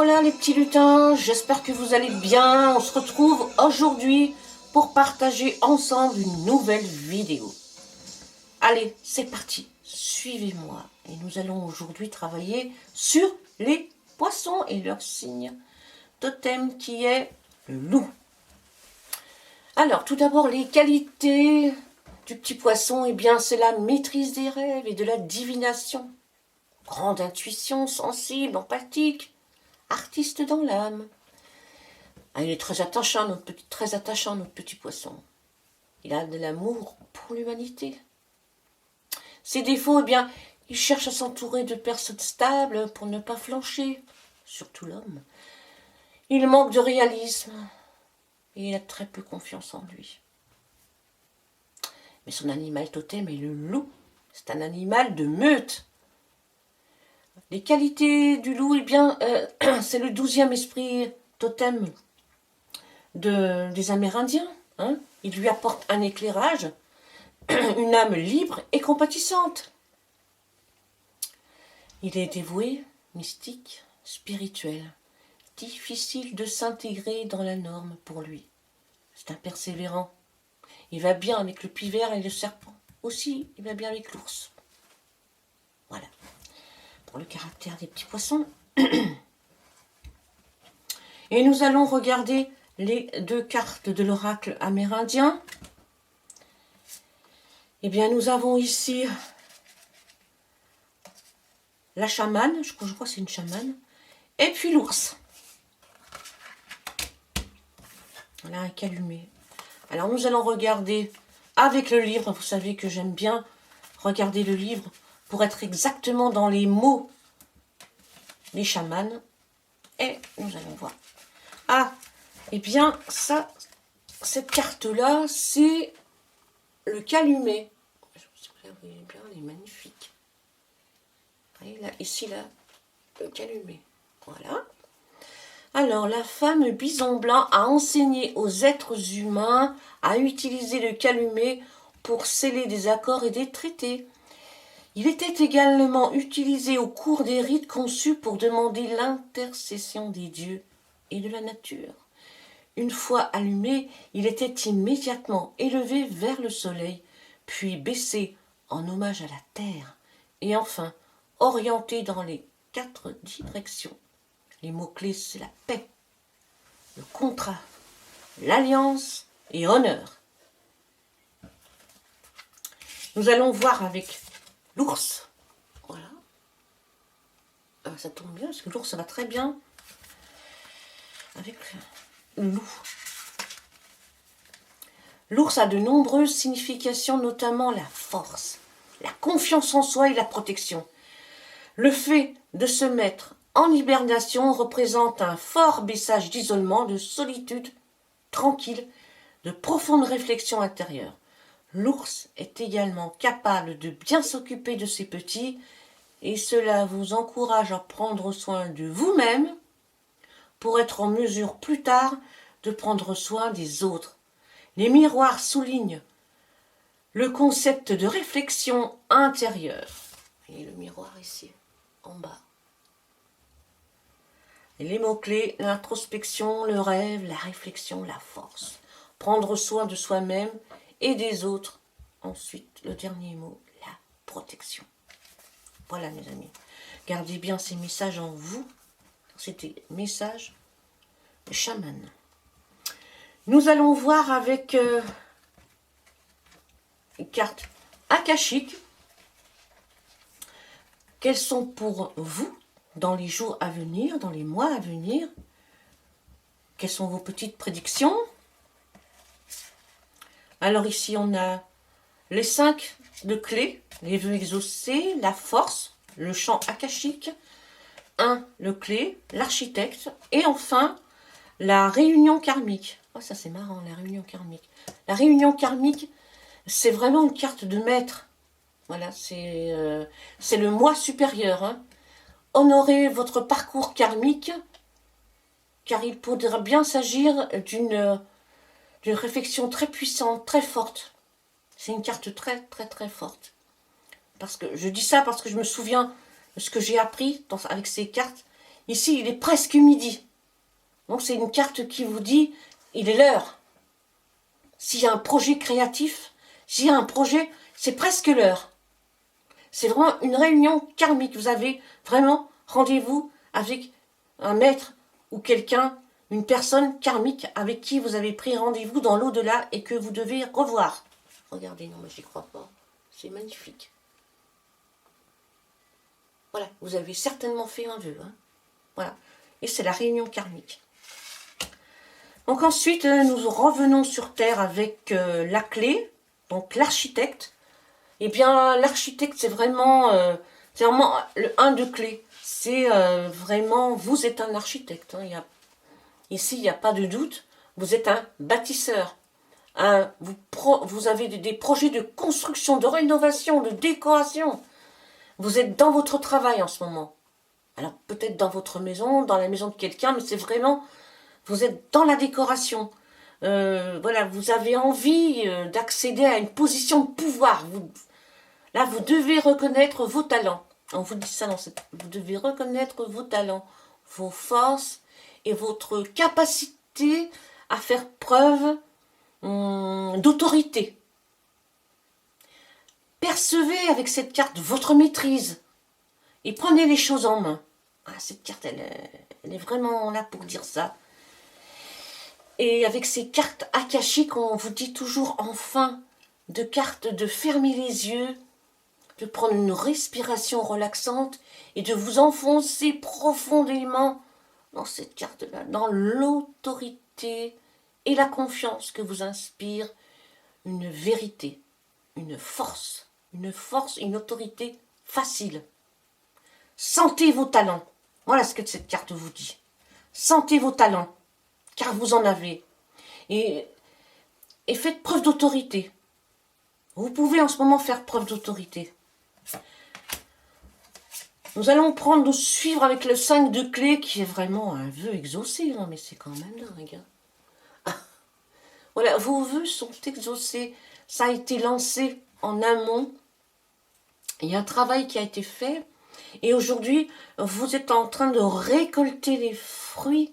voilà les petits lutins, j'espère que vous allez bien. On se retrouve aujourd'hui pour partager ensemble une nouvelle vidéo. Allez, c'est parti, suivez-moi. Et nous allons aujourd'hui travailler sur les poissons et leur signe totem qui est le loup. Alors, tout d'abord, les qualités du petit poisson, eh bien, c'est la maîtrise des rêves et de la divination. Grande intuition, sensible, empathique, artiste dans l'âme. Ah, il est très attachant, notre petit poisson. Il a de l'amour pour l'humanité. Ses défauts, eh bien, il cherche à s'entourer de personnes stables pour ne pas flancher, surtout l'homme. Il manque de réalisme et il a très peu confiance en lui. Mais son animal totem est le loup. C'est un animal de meute. Les qualités du loup, eh bien, c'est le 12e esprit totem des Amérindiens. Hein. Il lui apporte un éclairage, une âme libre et compatissante. Il est dévoué, mystique, spirituel. Difficile de s'intégrer dans la norme pour lui. C'est un persévérant. Il va bien avec le pivert et le serpent. Aussi, il va bien avec l'ours. Voilà. Pour le caractère des petits poissons. Et nous allons regarder les 2 cartes de l'oracle amérindien. Eh bien, nous avons ici la chamane, je crois que c'est une chamane, et puis l'ours. Voilà un calumet. Alors, nous allons regarder avec le livre. Vous savez que j'aime bien regarder le livre pour être exactement dans les mots des chamanes. Et nous allons voir. Ah, eh bien, ça, cette carte-là, c'est le calumet. Je sais pas si vous voyez bien, elle est magnifique. Vous voyez là, ici, là, le calumet. Voilà. Alors, la femme bison blanc a enseigné aux êtres humains à utiliser le calumet pour sceller des accords et des traités. Il était également utilisé au cours des rites conçus pour demander l'intercession des dieux et de la nature. Une fois allumé, il était immédiatement élevé vers le soleil, puis baissé en hommage à la terre, et enfin orienté dans les 4 directions. Les mots-clés, c'est la paix, le contrat, l'alliance et honneur. Nous allons voir avec l'ours. Voilà. Ça tombe bien, parce que l'ours, ça va très bien avec le loup. L'ours a de nombreuses significations, notamment la force, la confiance en soi et la protection. Le fait de se mettre en hibernation représente un fort message d'isolement, de solitude tranquille, de profonde réflexion intérieure. L'ours est également capable de bien s'occuper de ses petits et cela vous encourage à prendre soin de vous-même pour être en mesure plus tard de prendre soin des autres. Les miroirs soulignent le concept de réflexion intérieure. Vous voyez le miroir ici, en bas. Et les mots-clés, l'introspection, le rêve, la réflexion, la force. Prendre soin de soi-même et des autres. Ensuite, le dernier mot, la protection. Voilà mes amis. Gardez bien ces messages en vous. C'était message de chaman. Nous allons voir avec une carte akashique quelles sont pour vous dans les jours à venir, dans les mois à venir. Quelles sont vos petites prédictions? Alors ici on a les 5 de clés, les vœux exaucés, la force, le chant akashique, 1 le clé, l'architecte et enfin la réunion karmique. Oh ça c'est marrant la réunion karmique. La réunion karmique c'est vraiment une carte de maître. Voilà, c'est le moi supérieur. Hein. Honorez votre parcours karmique, car il pourra bien s'agir d'une réflexion très puissante, très forte. C'est une carte très, très, très forte. Parce que je dis ça parce que je me souviens de ce que j'ai appris avec ces cartes. Ici, il est presque midi. Donc c'est une carte qui vous dit, il est l'heure. S'il y a un projet créatif, s'il y a un projet, c'est presque l'heure. C'est vraiment une réunion karmique. Vous avez vraiment rendez-vous avec un maître ou quelqu'un, une personne karmique avec qui vous avez pris rendez-vous dans l'au-delà et que vous devez revoir. Regardez, non mais j'y crois pas. C'est magnifique. Voilà, vous avez certainement fait un vœu. Hein. Voilà. Et c'est la réunion karmique. Donc ensuite, nous revenons sur Terre avec la clé, donc l'architecte. Eh bien, l'architecte, c'est vraiment le 1 de clé. C'est vraiment, vous êtes un architecte. Hein. Ici, il n'y a pas de doute. Vous êtes un bâtisseur. Vous avez des projets de construction, de rénovation, de décoration. Vous êtes dans votre travail en ce moment. Alors, peut-être dans votre maison, dans la maison de quelqu'un, mais c'est vraiment... Vous êtes dans la décoration. Voilà, vous avez envie d'accéder à une position de pouvoir. Là, vous devez reconnaître vos talents. On vous dit ça vous devez reconnaître vos talents, vos forces et votre capacité à faire preuve d'autorité. Percevez avec cette carte votre maîtrise et prenez les choses en main. Ah, cette carte, elle est vraiment là pour dire ça. Et avec ces cartes akashiques, on vous dit toujours en fin de carte de fermer les yeux, de prendre une respiration relaxante et de vous enfoncer profondément dans cette carte-là, dans l'autorité et la confiance que vous inspire une vérité, une force, une autorité facile. Sentez vos talents. Voilà ce que cette carte vous dit. Sentez vos talents. Car vous en avez. Et faites preuve d'autorité. Vous pouvez en ce moment faire preuve d'autorité. Nous allons nous suivre avec le 5 de clé qui est vraiment un vœu exaucé. Non, mais c'est quand même dingue. Hein. Voilà, vos vœux sont exaucés. Ça a été lancé en amont. Il y a un travail qui a été fait. Et aujourd'hui, vous êtes en train de récolter les fruits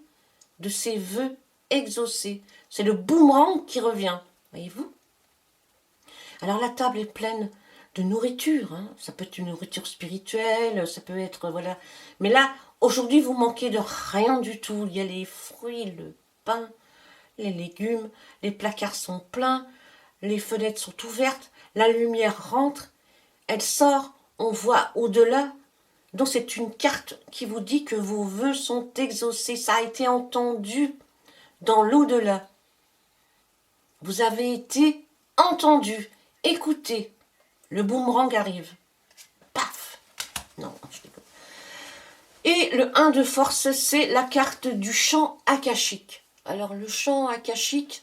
de ces vœux exaucés. C'est le boomerang qui revient, voyez-vous. Alors la table est pleine de nourriture, hein. Ça peut être une nourriture spirituelle, ça peut être, voilà. Mais là, aujourd'hui, vous manquez de rien du tout. Il y a les fruits, le pain, les légumes, les placards sont pleins, les fenêtres sont ouvertes, la lumière rentre, elle sort, on voit au-delà. Donc c'est une carte qui vous dit que vos vœux sont exaucés. Ça a été entendu dans l'au-delà. Vous avez été entendu, écouté. Le boomerang arrive. Paf! Non, je déconne. Et le 1 de force, c'est la carte du champ akashique. Alors le champ akashique,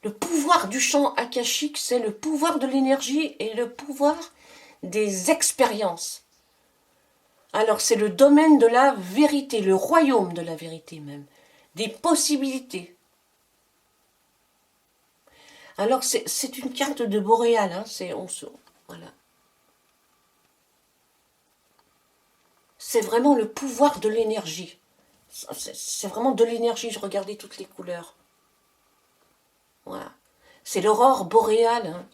le pouvoir du champ akashique, c'est le pouvoir de l'énergie et le pouvoir des expériences. Alors c'est le domaine de la vérité, le royaume de la vérité même, des possibilités. Alors c'est une carte de boréal, hein, voilà. C'est vraiment le pouvoir de l'énergie. C'est vraiment de l'énergie, je regardais toutes les couleurs. Voilà. C'est l'aurore boréale, hein,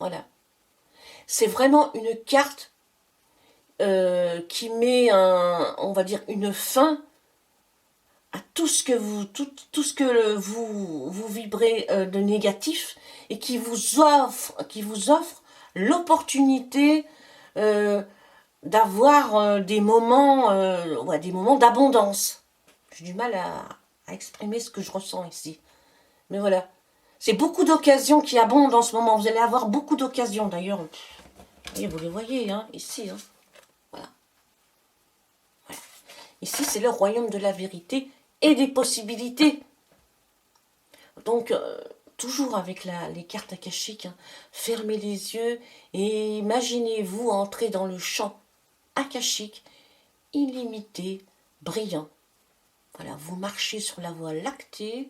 voilà. C'est vraiment une carte qui met on va dire une fin à tout ce que vous vibrez de négatif et qui vous offre l'opportunité d'avoir des moments d'abondance. J'ai du mal à exprimer ce que je ressens ici. Mais voilà. C'est beaucoup d'occasions qui abondent en ce moment. Vous allez avoir beaucoup d'occasions d'ailleurs. Vous les voyez, hein, ici. Hein. Voilà. Ici, c'est le royaume de la vérité et des possibilités. Donc, toujours avec les cartes akashiques, hein, fermez les yeux et imaginez-vous entrer dans le champ akashique, illimité, brillant. Voilà, vous marchez sur la voie lactée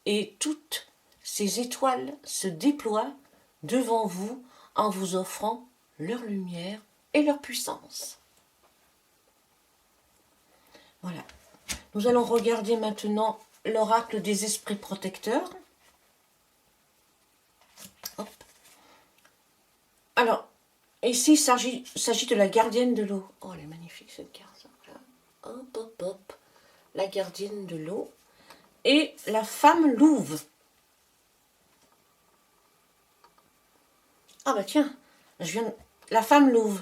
et toutes ces étoiles se déploient devant vous en vous offrant leur lumière et leur puissance. Voilà. Nous allons regarder maintenant l'oracle des esprits protecteurs. Hop. Alors, ici, il s'agit de la gardienne de l'eau. Oh, elle est magnifique cette carte. Voilà. Hop, hop, hop. La gardienne de l'eau. Et la femme louve. Ah bah tiens, la femme louve.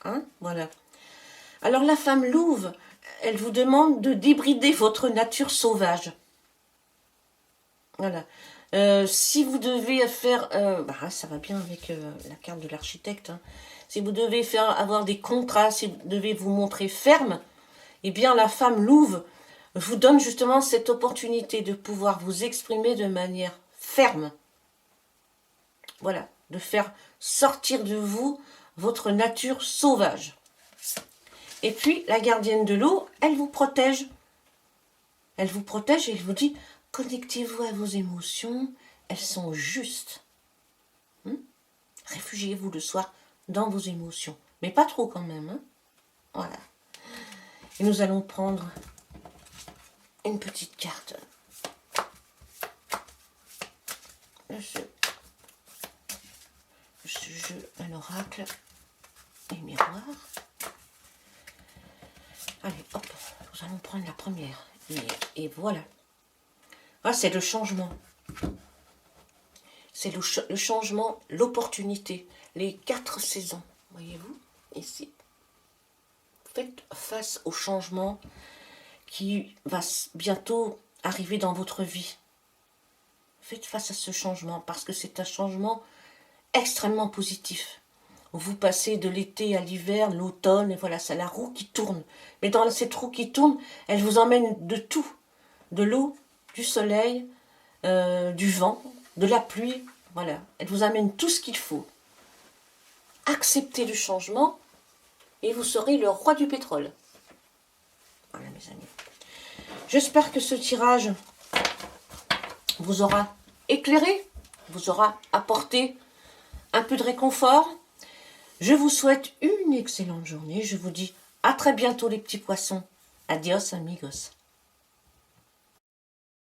Hein, voilà. Alors la femme louve, elle vous demande de débrider votre nature sauvage. Voilà. Si vous devez faire... ça va bien avec la carte de l'architecte. Hein. Si vous devez avoir des contrats, si vous devez vous montrer ferme, eh bien la femme louve vous donne justement cette opportunité de pouvoir vous exprimer de manière ferme. Voilà, de faire sortir de vous votre nature sauvage. Et puis, la gardienne de l'eau, elle vous protège. Elle vous protège et elle vous dit, connectez-vous à vos émotions, elles sont justes. Réfugiez-vous le soir dans vos émotions. Mais pas trop quand même. Hein. Voilà. Et nous allons prendre une petite carte. Ce jeu à l'oracle et miroir. Allez, hop, nous allons prendre la première. Et voilà. Ah, c'est le changement. C'est le changement, l'opportunité. Les 4 saisons. Voyez-vous, ici. Faites face au changement qui va bientôt arriver dans votre vie. Faites face à ce changement parce que c'est un changement extrêmement positif. Vous passez de l'été à l'hiver, l'automne, et voilà, c'est la roue qui tourne. Mais dans cette roue qui tourne, elle vous emmène de tout. De l'eau, du soleil, du vent, de la pluie. Voilà, elle vous amène tout ce qu'il faut. Acceptez le changement et vous serez le roi du pétrole. Voilà, mes amis. J'espère que ce tirage vous aura éclairé, vous aura apporté un peu de réconfort. Je vous souhaite une excellente journée. Je vous dis à très bientôt les petits poissons. Adios amigos.